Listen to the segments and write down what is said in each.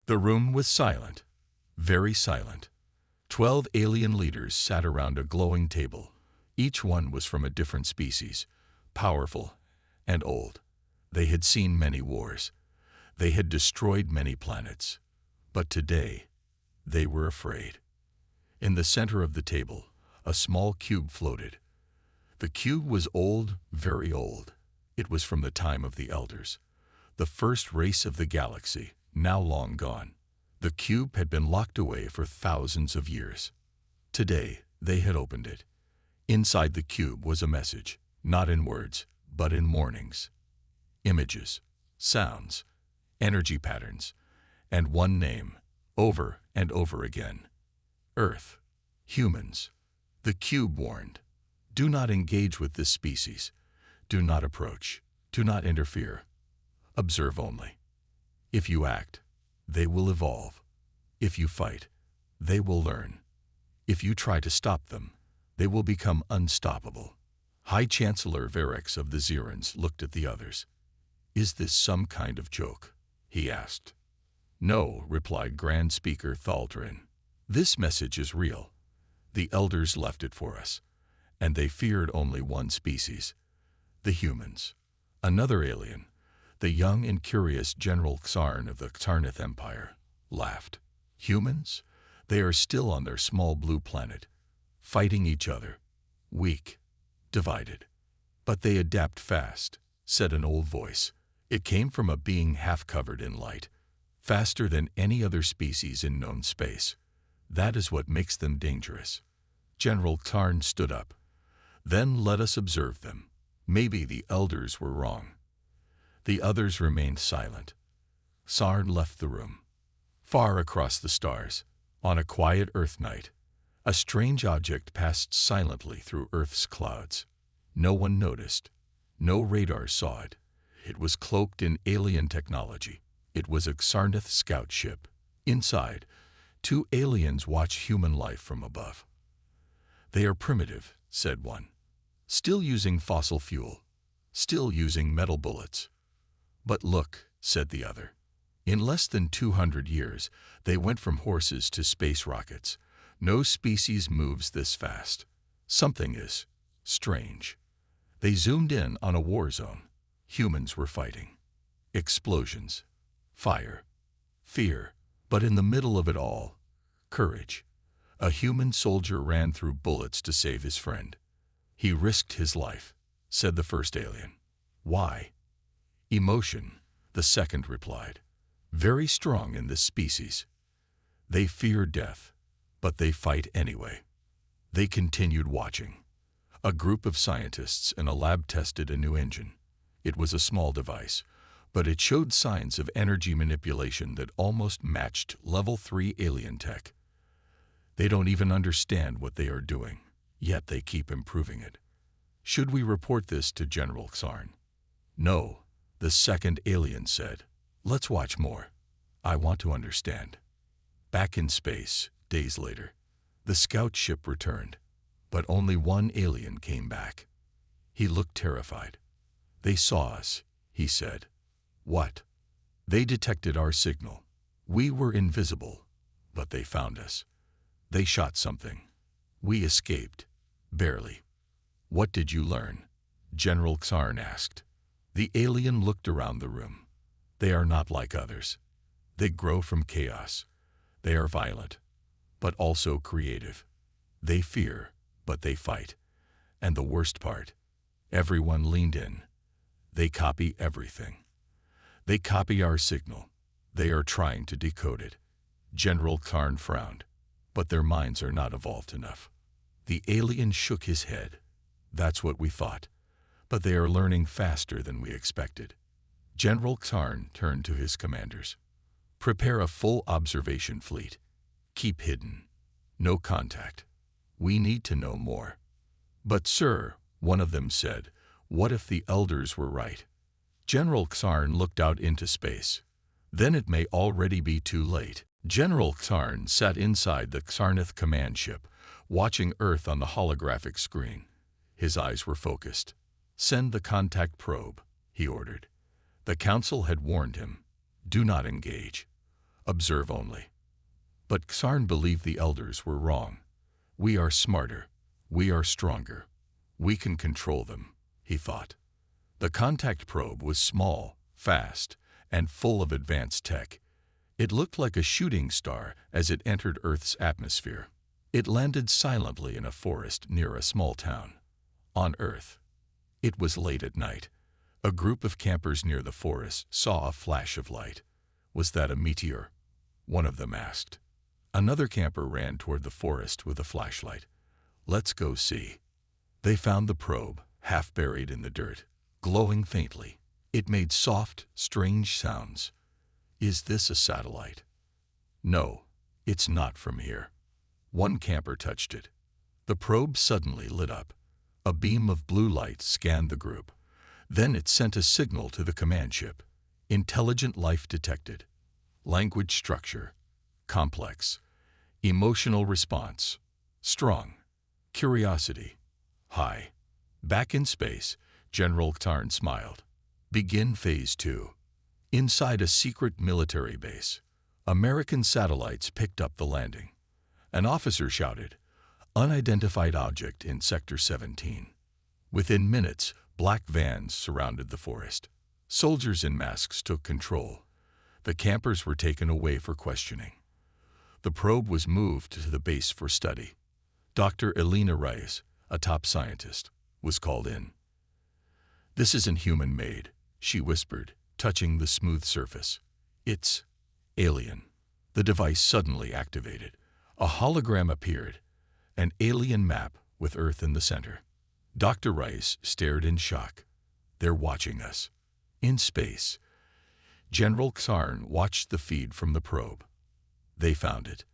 The room was silent, very silent. 12 alien leaders sat around a glowing table. Each one was from a different species, powerful and old. They had seen many wars. They had destroyed many planets. But today, they were afraid. In the center of the table, a small cube floated. The cube was old, very old. It was from the time of the Elders, the first race of the galaxy, now long gone. The cube had been locked away for thousands of years. Today, they had opened it. Inside the cube was a message, not in words, but in warnings. Images, sounds, energy patterns, and one name, over and over again. Earth, humans. The cube warned, do not engage with this species. Do not approach. Do not interfere. Observe only. If you act, they will evolve. If you fight, they will learn. If you try to stop them, they will become unstoppable. High Chancellor Varix of the Zerans looked at the others. Is this some kind of joke? He asked. No, replied Grand Speaker Thaldrin. This message is real. The Elders left it for us, and they feared only one species, the humans. Another alien, the young and curious General Xarn of the Xarneth Empire, laughed. Humans? They are still on their small blue planet, fighting each other, weak, divided. But they adapt fast, said an old voice. It came from a being half covered in light, faster than any other species in known space. That is what makes them dangerous. General Xarn stood up. Then let us observe them. Maybe the Elders were wrong. The others remained silent. Xarn left the room. Far across the stars, on a quiet Earth night, a strange object passed silently through Earth's clouds. No one noticed. No radar saw it. It was cloaked in alien technology. It was a Xarneth scout ship. Inside, 2 aliens watch human life from above. They are primitive, said one. Still using fossil fuel. Still using metal bullets. But look, said the other. In less than 200 years, they went from horses to space rockets. No species moves this fast. Something is strange. They zoomed in on a war zone. Humans were fighting. Explosions. Fire. Fear. But in the middle of it all, courage. A human soldier ran through bullets to save his friend. He risked his life, said the first alien. Why? Emotion, the second replied. Very strong in this species. They fear death, but they fight anyway. They continued watching. A group of scientists in a lab tested a new engine. It was a small device, but it showed signs of energy manipulation that almost matched level 3 alien tech. They don't even understand what they are doing, yet they keep improving it. Should we report this to General Xarn? No, the second alien said. Let's watch more. I want to understand. Back in space, days later, the scout ship returned, but only one alien came back. He looked terrified. They saw us, he said. What? They detected our signal. We were invisible, but they found us. They shot something. We escaped. Barely. What did you learn? General Xarn asked. The alien looked around the room. They are not like others. They grow from chaos. They are violent, but also creative. They fear, but they fight. And the worst part, everyone leaned in. They copy everything. They copy our signal. They are trying to decode it. General Xarn frowned, but their minds are not evolved enough. The alien shook his head. That's what we thought, but they are learning faster than we expected. General Xarn turned to his commanders. Prepare a full observation fleet. Keep hidden. No contact. We need to know more. But sir, one of them said, what if the Elders were right? General Xarn looked out into space. Then it may already be too late. General Xarn sat inside the Xarneth command ship, watching Earth on the holographic screen. His eyes were focused. Send the contact probe, he ordered. The council had warned him. Do not engage. Observe only. But Xarn believed the elders were wrong. We are smarter. We are stronger. We can control them, he thought. The contact probe was small, fast, and full of advanced tech. It looked like a shooting star as it entered Earth's atmosphere. It landed silently in a forest near a small town. On Earth. It was late at night. A group of campers near the forest saw a flash of light. Was that a meteor? One of them asked. Another camper ran toward the forest with a flashlight. Let's go see. They found the probe, half buried in the dirt, glowing faintly. It made soft, strange sounds. Is this a satellite? No, it's not from here. One camper touched it. The probe suddenly lit up. A beam of blue light scanned the group. Then it sent a signal to the command ship. Intelligent life detected. Language structure. Complex. Emotional response. Strong. Curiosity. High. Back in space, General Xarn smiled. Begin Phase 2. Inside a secret military base, American satellites picked up the landing. An officer shouted, "Unidentified object in Sector 17." Within minutes, black vans surrounded the forest. Soldiers in masks took control. The campers were taken away for questioning. The probe was moved to the base for study. Dr. Elena Reyes, a top scientist, was called in. "This isn't human-made," she whispered, touching the smooth surface. "It's alien." The device suddenly activated. A hologram appeared, an alien map with Earth in the center. Dr. Rice stared in shock. "They're watching us." In space, General Xarn watched the feed from the probe. They found it.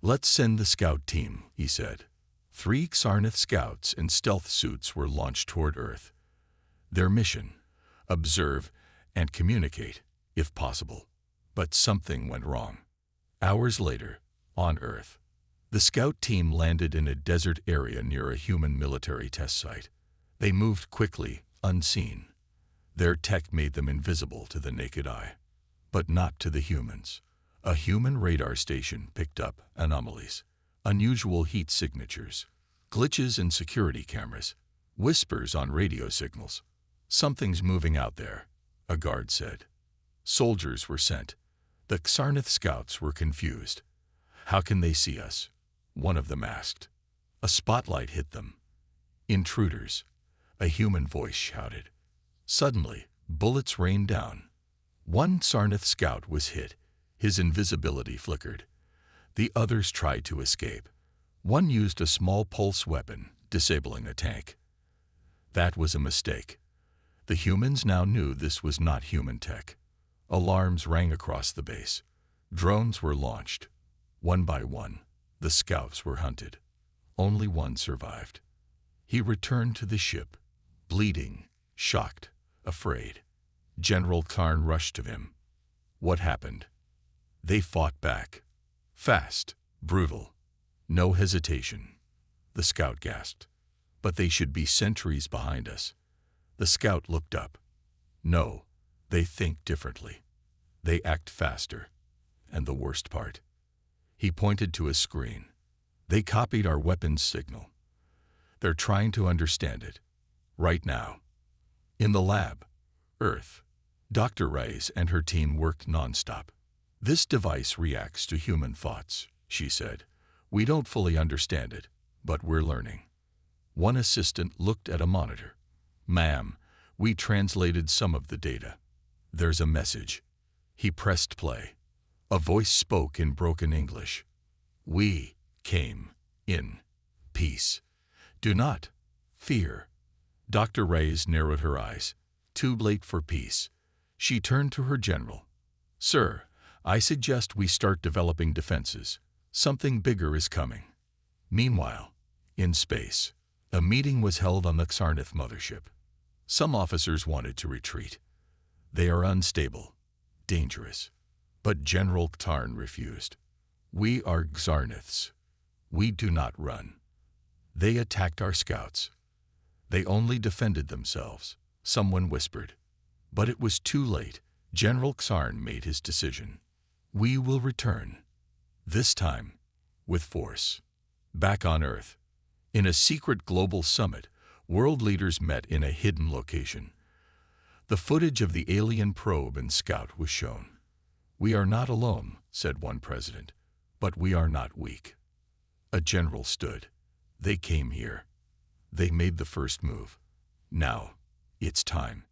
"Let's send the scout team," he said. 3 Xarneth scouts in stealth suits were launched toward Earth. Their mission: observe and communicate, if possible. But something went wrong. Hours later, on Earth, the scout team landed in a desert area near a human military test site. They moved quickly, unseen. Their tech made them invisible to the naked eye, but not to the humans. A human radar station picked up anomalies, unusual heat signatures, glitches in security cameras, whispers on radio signals. "Something's moving out there," a guard said. Soldiers were sent. The Xarneth scouts were confused. "How can they see us?" one of them asked. A spotlight hit them. "Intruders," a human voice shouted. Suddenly, bullets rained down. One Xarneth scout was hit. His invisibility flickered. The others tried to escape. One used a small pulse weapon, disabling a tank. That was a mistake. The humans now knew this was not human tech. Alarms rang across the base. Drones were launched. One by one, the scouts were hunted. Only one survived. He returned to the ship, bleeding, shocked, afraid. General Xarn rushed to him. "What happened?" "They fought back. Fast, brutal. No hesitation." The scout gasped. "But they should be centuries behind us." The scout looked up. "No, they think differently. They act faster. And the worst part." He pointed to a screen. "They copied our weapons signal. They're trying to understand it. Right now." In the lab, Earth, Dr. Reyes and her team worked nonstop. "This device reacts to human thoughts," she said. "We don't fully understand it, but we're learning." One assistant looked at a monitor. "Ma'am, we translated some of the data. There's a message." He pressed play. A voice spoke in broken English. "We came in peace. Do not fear." Dr. Reyes narrowed her eyes. Too late for peace. She turned to her general. "Sir, I suggest we start developing defenses. Something bigger is coming." Meanwhile, in space, a meeting was held on the Xarneth mothership. Some officers wanted to retreat. "They are unstable, dangerous." But General Xarn refused. "We are Xarneths. We do not run. They attacked our scouts. They only defended themselves," someone whispered. But it was too late. General Xarn made his decision. We will return, this time with force. Back on Earth, in a secret global summit, world leaders met in a hidden location. The footage of the alien probe and scout was shown. "We are not alone," said one president, "but we are not weak." A general stood. "They came here. They made the first move. Now, it's time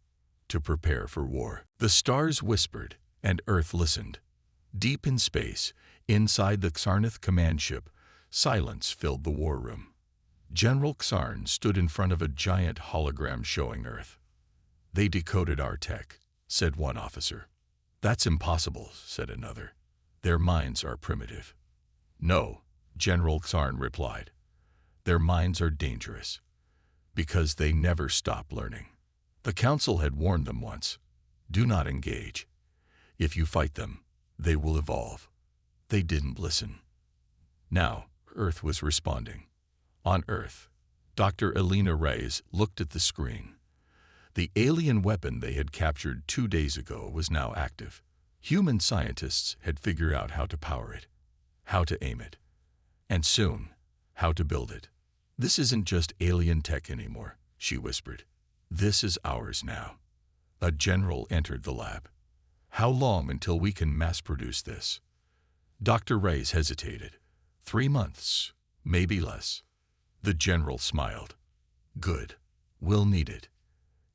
to prepare for war." The stars whispered, and Earth listened. Deep in space, inside the Cybernetic command ship, silence filled the war room. General Xarn stood in front of a giant hologram showing Earth. "They decoded our tech," said one officer. "That's impossible," said another. "Their minds are primitive." "No," General Xarn replied. "Their minds are dangerous, because they never stop learning. The Council had warned them once. Do not engage. If you fight them, they will evolve." They didn't listen. Now, Earth was responding. On Earth, Dr. Elena Reyes looked at the screen. The alien weapon they had captured 2 days ago was now active. Human scientists had figured out how to power it, how to aim it, and soon, how to build it. "This isn't just alien tech anymore," she whispered. "This is ours now." A general entered the lab. "How long until we can mass-produce this?" Dr. Reyes hesitated. 3 months, maybe less. The general smiled. "Good. We'll need it."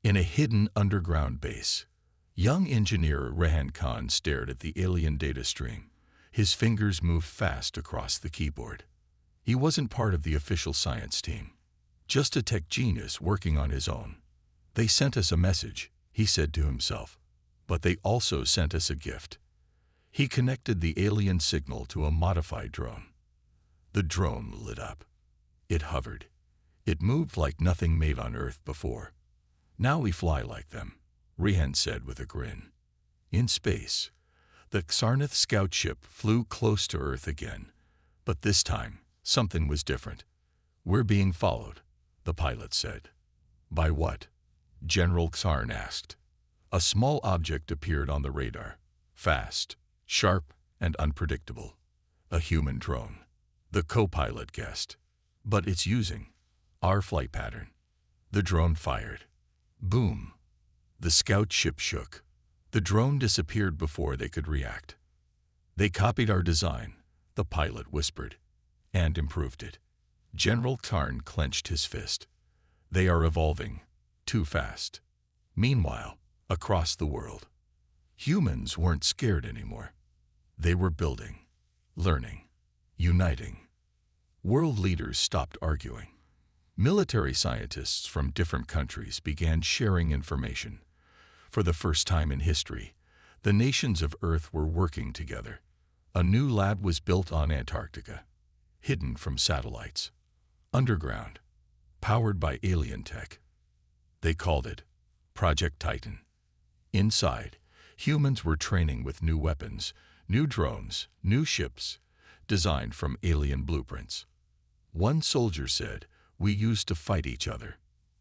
In a hidden underground base, young engineer Rehan Khan stared at the alien data stream. His fingers moved fast across the keyboard. He wasn't part of the official science team, just a tech genius working on his own. "They sent us a message," he said to himself, "but they also sent us a gift." He connected the alien signal to a modified drone. The drone lit up. It hovered. It moved like nothing made on Earth before. "Now we fly like them," Rehan said with a grin. In space, the Cybernetic scout ship flew close to Earth again, but this time, something was different. "We're being followed," the pilot said. "By what?" General Xarn asked. A small object appeared on the radar, fast, sharp, and unpredictable. "A human drone," the co-pilot guessed. "But it's using our flight pattern." The drone fired. Boom! The scout ship shook. The drone disappeared before they could react. "They copied our design," the pilot whispered, "and improved it." General Xarn clenched his fist. "They are evolving too fast." Meanwhile, across the world, humans weren't scared anymore. They were building, learning, uniting. World leaders stopped arguing. Military scientists from different countries began sharing information. For the first time in history, the nations of Earth were working together. A new lab was built on Antarctica, hidden from satellites, underground, powered by alien tech. They called it Project Titan. Inside, humans were training with new weapons, new drones, new ships, designed from alien blueprints. One soldier said, "We used to fight each other.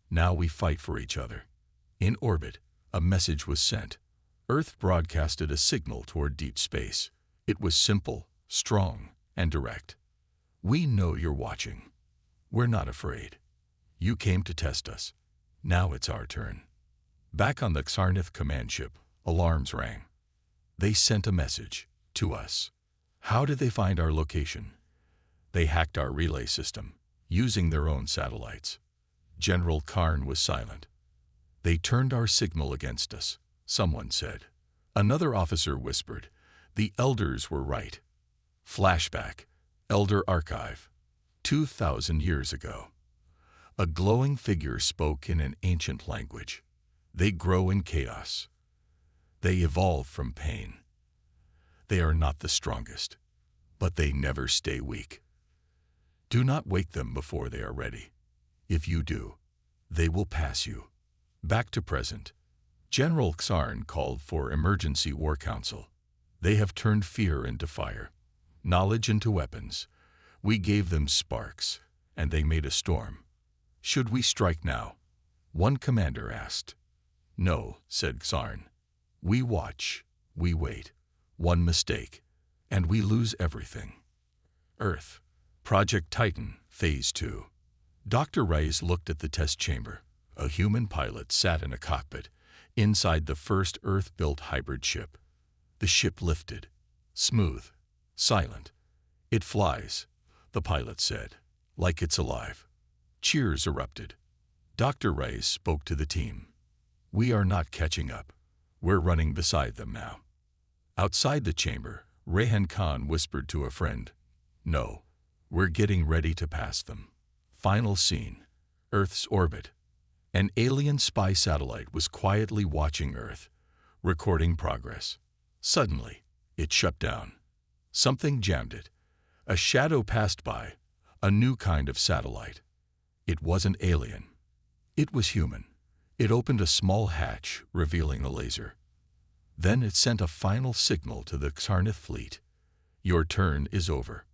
Now we fight for each other." In orbit, a message was sent. Earth broadcasted a signal toward deep space. It was simple, strong, and direct. "We know you're watching. We're not afraid. You came to test us. Now it's our turn." Back on the Cybernetic command ship, alarms rang. They sent a message to us. How did they find our location? They hacked our relay system, using their own satellites. General Xarn was silent. "They turned our signal against us," someone said. Another officer whispered, "The elders were right." Flashback, Elder Archive, 2,000 years ago. A glowing figure spoke in an ancient language. "They grow in chaos. They evolve from pain. They are not the strongest, but they never stay weak. Do not wake them before they are ready. If you do, they will pass you." Back to present. General Xarn called for emergency war council. "They have turned fear into fire, knowledge into weapons. We gave them sparks, and they made a storm. Should we strike now?" One commander asked. "No," said Xarn. "We watch, we wait. One mistake, and we lose everything. Earth. Project Titan, Phase 2. Dr. Reyes looked at the test chamber. A human pilot sat in a cockpit, inside the first Earth-built hybrid ship. The ship lifted. Smooth. Silent. "It flies," the pilot said, "like it's alive." Cheers erupted. Dr. Reyes spoke to the team. "We are not catching up. We're running beside them now." Outside the chamber, Rehan Khan whispered to a friend, "No, we're getting ready to pass them." Final scene. Earth's orbit. An alien spy satellite was quietly watching Earth, recording progress. Suddenly, it shut down. Something jammed it. A shadow passed by, a new kind of satellite. It wasn't alien. It was human. It opened a small hatch, revealing a laser. Then it sent a final signal to the Xarnith fleet. "Your turn is over.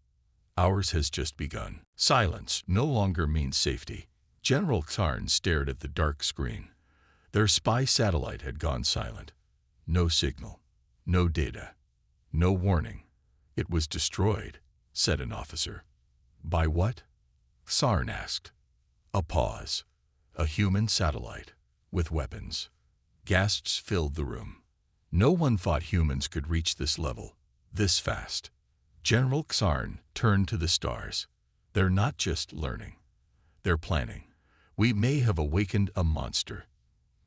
Ours has just begun." Silence no longer means safety. General Xarn stared at the dark screen. Their spy satellite had gone silent. No signal. No data. No warning. "It was destroyed," said an officer. "By what?" Xarn asked. A pause. A human satellite, with weapons. Gasps filled the room. No one thought humans could reach this level, this fast. General Xarn turned to the stars. "They're not just learning. They're planning. We may have awakened a monster."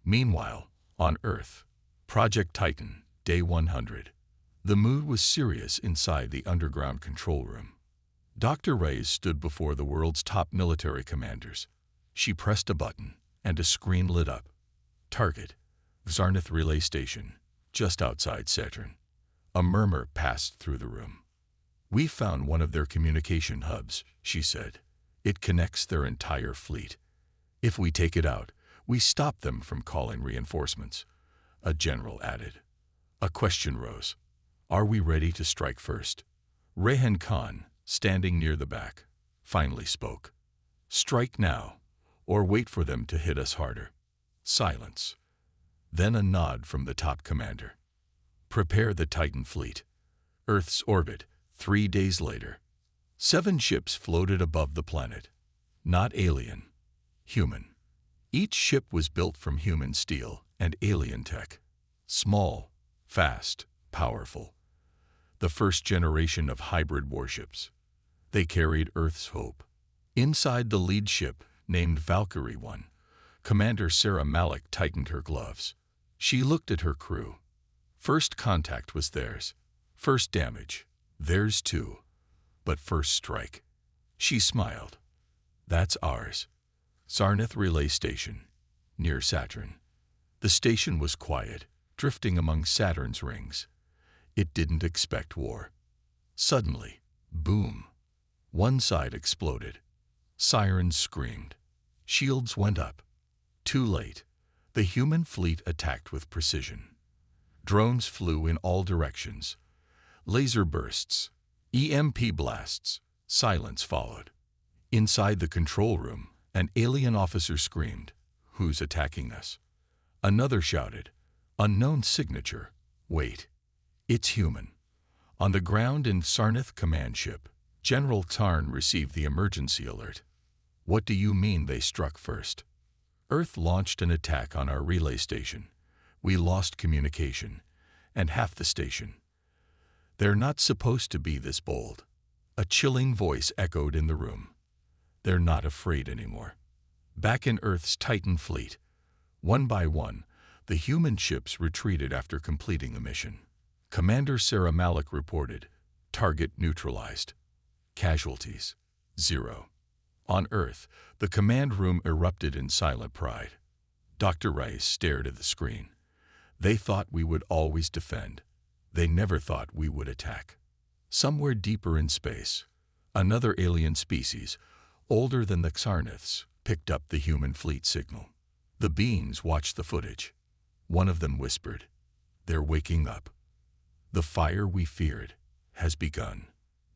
Meanwhile, on Earth, Project Titan, Day 100. The mood was serious inside the underground control room. Dr. Reyes stood before the world's top military commanders. She pressed a button, and a screen lit up. Target, Xarnith Relay Station, just outside Saturn. A murmur passed through the room. "We found one of their communication hubs," she said. "It connects their entire fleet. If we take it out, we stop them from calling reinforcements." A general added. A question rose. "Are we ready to strike first?" Rehan Khan, standing near the back, finally spoke. "Strike now, or wait for them to hit us harder." Silence. Then a nod from the top commander. "Prepare the Titan fleet." Earth's orbit, 3 days later. 7 ships floated above the planet. Not alien. Human. Each ship was built from human steel and alien tech. Small, fast, powerful. The first generation of hybrid warships. They carried Earth's hope. Inside the lead ship, named Valkyrie 1, Commander Sarah Malik tightened her gloves. She looked at her crew. First contact was theirs. First damage. Theirs too. But first strike. She smiled. "That's ours." Xarnith Relay Station, near Saturn. The station was quiet, drifting among Saturn's rings. It didn't expect war. Suddenly, boom. One side exploded. Sirens screamed. Shields went up. Too late. The human fleet attacked with precision. Drones flew in all directions. Laser bursts. EMP blasts. Silence followed. Inside the control room, an alien officer screamed, "Who's attacking us?" Another shouted, "Unknown signature. Wait. It's human." On the ground in Xarnith command ship, General Xarn received the emergency alert. "What do you mean they struck first?" "Earth launched an attack on our relay station. We lost communication, and half the station." "They're not supposed to be this bold." A chilling voice echoed in the room. "They're not afraid anymore." Back in Earth's Titan fleet, one by one, the human ships retreated after completing the mission. Commander Sarah Malik reported, "Target neutralized. Casualties, 0." On Earth, the command room erupted in silent pride. Dr. Rice stared at the screen. "They thought we would always defend. They never thought we would attack." Somewhere deeper in space, another alien species, older than the Xarniths, picked up the human fleet signal. The beings watched the footage. One of them whispered, "They're waking up. The fire we feared has begun."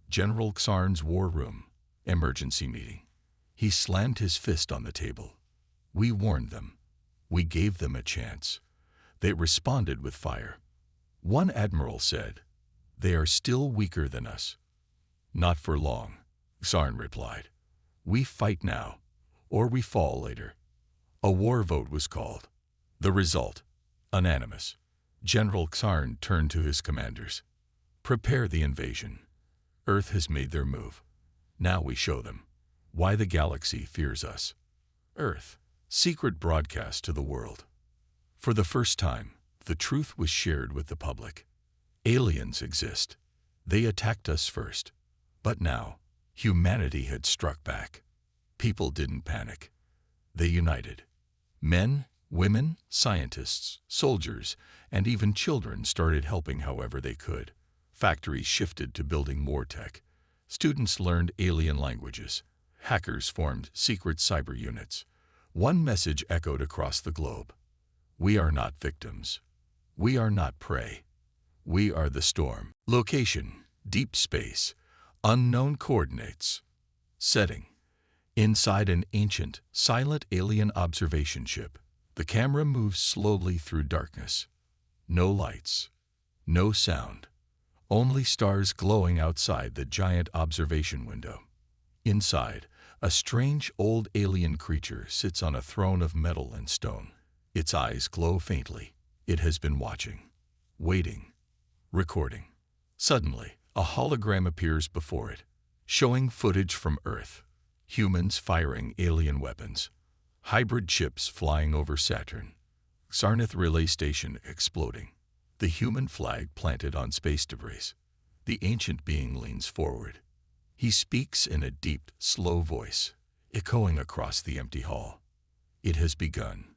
General Xarn's war room, emergency meeting. He slammed his fist on the table. "We warned them. We gave them a chance. They responded with fire." One admiral said, They are still weaker than us. Not for long, Xarn replied. We fight now, or we fall later. A war vote was called. The result, unanimous. General Xarn turned to his commanders. Prepare the invasion. Earth has made their move. Now we show them why the galaxy fears us. Earth, secret broadcast to the world. For the first time, the truth was shared with the public. Aliens exist. They attacked us first. But now, humanity had struck back. People didn't panic. They united. Men, women, scientists, soldiers, and even children started helping however they could. Factories shifted to building more tech. Students learned alien languages. Hackers formed secret cyber units. One message echoed across the globe. We are not victims. We are not prey. We are the storm. Location, deep space. Unknown coordinates. Setting, inside an ancient, silent alien observation ship. The camera moves slowly through darkness. No lights. No sound. Only stars glowing outside the giant observation window. Inside, a strange old alien creature sits on a throne of metal and stone. Its eyes glow faintly. It has been watching, waiting, recording. Suddenly, a hologram appears before it, showing footage from Earth. Humans firing alien weapons. Hybrid ships flying over Saturn. Xarnath relay station exploding. The human flag planted on space debris. The ancient being leans forward. He speaks in a deep, slow voice, echoing across the empty hall. It has begun.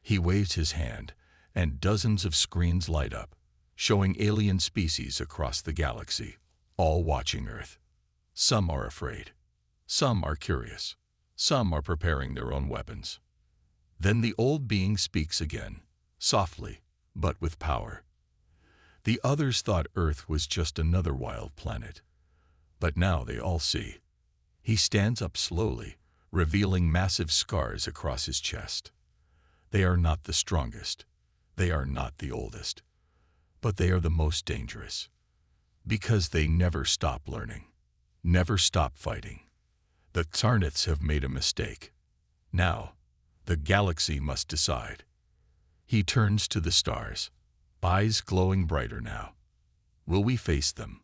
He waves his hand, and dozens of screens light up, showing alien species across the galaxy, all watching Earth. Some are afraid. Some are curious. Some are preparing their own weapons. Then the old being speaks again, softly, but with power. The others thought Earth was just another wild planet. But now they all see. He stands up slowly, revealing massive scars across his chest. They are not the strongest. They are not the oldest. But they are the most dangerous. Because they never stop learning. Never stop fighting. The Xarnaths have made a mistake. Now, the galaxy must decide. He turns to the stars, eyes glowing brighter now. Will we face them?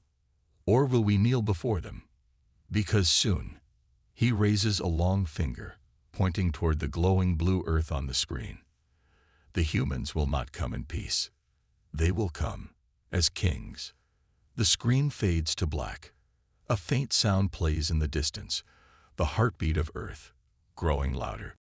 Or will we kneel before them? Because soon, he raises a long finger, pointing toward the glowing blue Earth on the screen. The humans will not come in peace. They will come as kings. The screen fades to black. A faint sound plays in the distance, the heartbeat of Earth, growing louder.